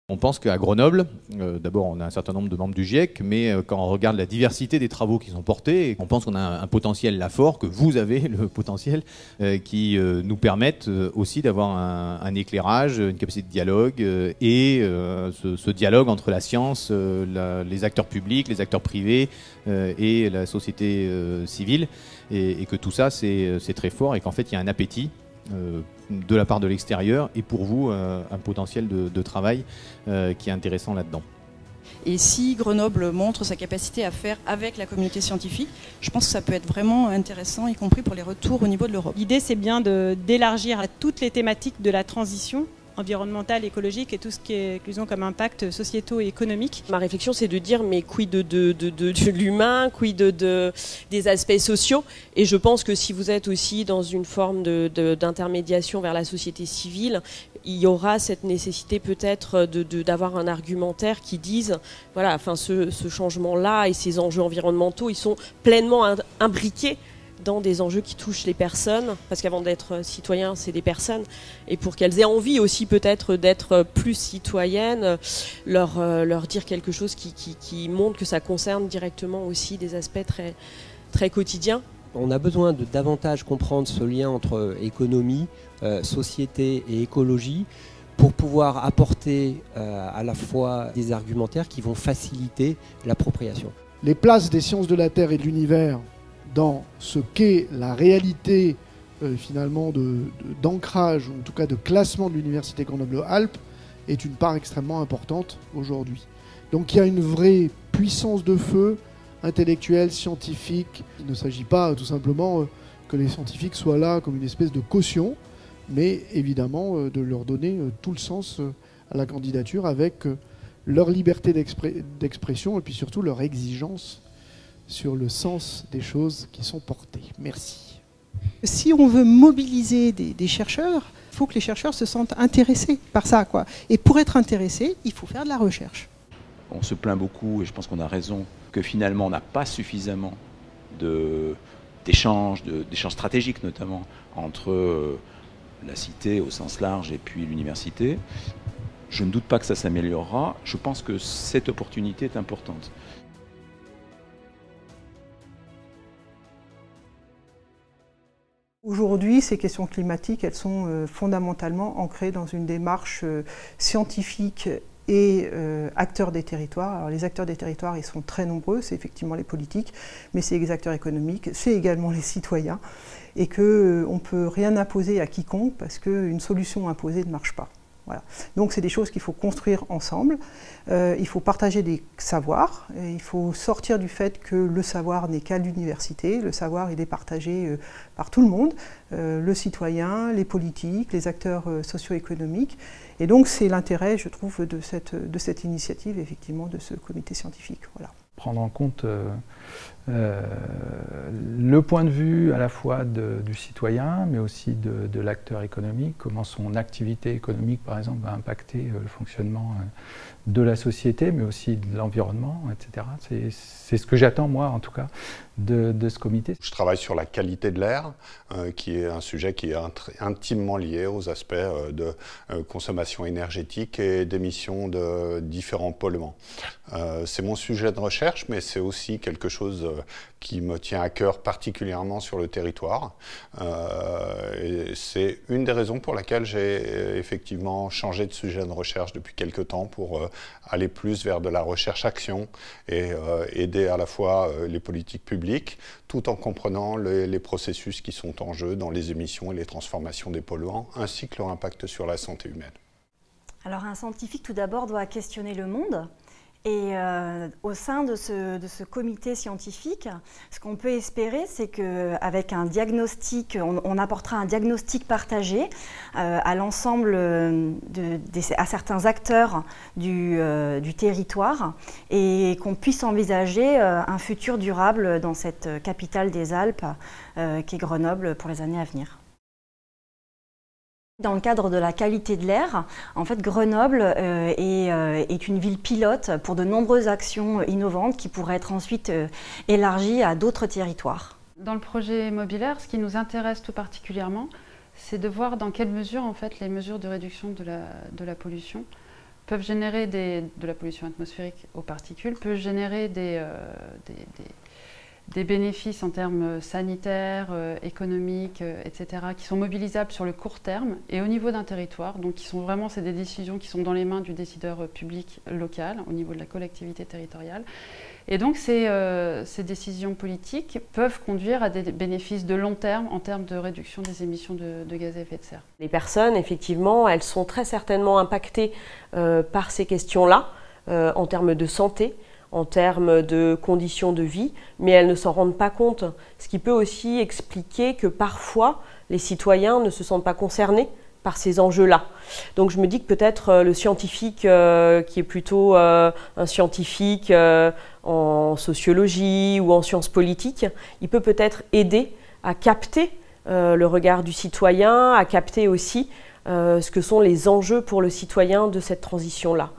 On pense qu'à Grenoble, d'abord on a un certain nombre de membres du GIEC, mais quand on regarde la diversité des travaux qui sont portés, on pense qu'on a un potentiel là fort, que vous avez le potentiel, qui nous permettent aussi d'avoir un éclairage, une capacité de dialogue, et ce dialogue entre la science, les acteurs publics, les acteurs privés et la société civile, et que tout ça c'est très fort, et qu'en fait il y a un appétit de la part de l'extérieur et pour vous un potentiel de travail qui est intéressant là-dedans. Et si Grenoble montre sa capacité à faire avec la communauté scientifique, je pense que ça peut être vraiment intéressant, y compris pour les retours au niveau de l'Europe. L'idée, c'est bien d'élargir à toutes les thématiques de la transition environnementale, écologique et tout ce qu'ils ont comme impact sociétaux et économiques. Ma réflexion, c'est de dire, mais quid de l'humain, quid des aspects sociaux. Et je pense que si vous êtes aussi dans une forme d'intermédiation vers la société civile, il y aura cette nécessité peut-être d'avoir un argumentaire qui dise, voilà, enfin, ce changement-là et ces enjeux environnementaux, ils sont pleinement imbriqués dans des enjeux qui touchent les personnes, parce qu'avant d'être citoyen, c'est des personnes, et pour qu'elles aient envie aussi peut-être d'être plus citoyennes, leur dire quelque chose qui montre que ça concerne directement aussi des aspects très, très quotidiens. On a besoin de davantage comprendre ce lien entre économie, société et écologie pour pouvoir apporter à la fois des argumentaires qui vont faciliter l'appropriation. Les places des sciences de la Terre et de l'univers dans ce qu'est la réalité finalement d'ancrage, ou en tout cas de classement de l'Université Grenoble-Alpes, est une part extrêmement importante aujourd'hui. Donc il y a une vraie puissance de feu intellectuelle, scientifique. Il ne s'agit pas tout simplement que les scientifiques soient là comme une espèce de caution, mais évidemment de leur donner tout le sens à la candidature avec leur liberté d'expression et puis surtout leur exigence sur le sens des choses qui sont portées. Merci. Si on veut mobiliser des chercheurs, il faut que les chercheurs se sentent intéressés par ça, quoi. Et pour être intéressés, il faut faire de la recherche. On se plaint beaucoup, et je pense qu'on a raison, que finalement on n'a pas suffisamment d'échanges stratégiques notamment entre la cité au sens large et puis l'université. Je ne doute pas que ça s'améliorera. Je pense que cette opportunité est importante. Aujourd'hui, ces questions climatiques, elles sont fondamentalement ancrées dans une démarche scientifique et acteurs des territoires. Alors, les acteurs des territoires, ils sont très nombreux, c'est effectivement les politiques, mais c'est les acteurs économiques, c'est également les citoyens, et qu'on ne peut rien imposer à quiconque parce qu'une solution imposée ne marche pas. Voilà. Donc c'est des choses qu'il faut construire ensemble, il faut partager des savoirs, il faut sortir du fait que le savoir n'est qu'à l'université, le savoir il est partagé par tout le monde, le citoyen, les politiques, les acteurs socio-économiques, et donc c'est l'intérêt, je trouve, de cette initiative, effectivement, de ce comité scientifique. Voilà. Prendre en compte le point de vue à la fois du citoyen, mais aussi de l'acteur économique, comment son activité économique, par exemple, va impacter le fonctionnement de la société, mais aussi de l'environnement, etc. C'est ce que j'attends, moi, en tout cas, de ce comité. Je travaille sur la qualité de l'air, qui est un sujet qui est intimement lié aux aspects de consommation énergétique et d'émissions de différents polluants. C'est mon sujet de recherche, mais c'est aussi quelque chose qui me tient à cœur particulièrement sur le territoire. C'est une des raisons pour laquelle j'ai effectivement changé de sujet de recherche depuis quelques temps pour aller plus vers de la recherche-action et aider à la fois les politiques publiques tout en comprenant les processus qui sont en jeu dans les émissions et les transformations des polluants ainsi que leur impact sur la santé humaine. Alors un scientifique tout d'abord doit questionner le monde. Et au sein de ce comité scientifique, ce qu'on peut espérer, c'est qu'avec un diagnostic, on apportera un diagnostic partagé à l'ensemble, à certains acteurs du territoire, et qu'on puisse envisager un futur durable dans cette capitale des Alpes qu'est Grenoble pour les années à venir. Dans le cadre de la qualité de l'air, en fait, Grenoble est une ville pilote pour de nombreuses actions innovantes qui pourraient être ensuite élargies à d'autres territoires. Dans le projet Mobilair, ce qui nous intéresse tout particulièrement, c'est de voir dans quelle mesure en fait, les mesures de réduction de la pollution peuvent générer de la pollution atmosphérique aux particules, peuvent générer des bénéfices en termes sanitaires, économiques, etc., qui sont mobilisables sur le court terme et au niveau d'un territoire. Donc c'est des décisions qui sont dans les mains du décideur public local, au niveau de la collectivité territoriale. Et donc ces décisions politiques peuvent conduire à des bénéfices de long terme en termes de réduction des émissions de gaz à effet de serre. Les personnes, effectivement, elles sont très certainement impactées par ces questions-là, en termes de santé, en termes de conditions de vie, mais elles ne s'en rendent pas compte. Ce qui peut aussi expliquer que parfois, les citoyens ne se sentent pas concernés par ces enjeux-là. Donc je me dis que peut-être le scientifique qui est plutôt un scientifique en sociologie ou en sciences politiques, il peut peut-être aider à capter le regard du citoyen, à capter aussi ce que sont les enjeux pour le citoyen de cette transition-là.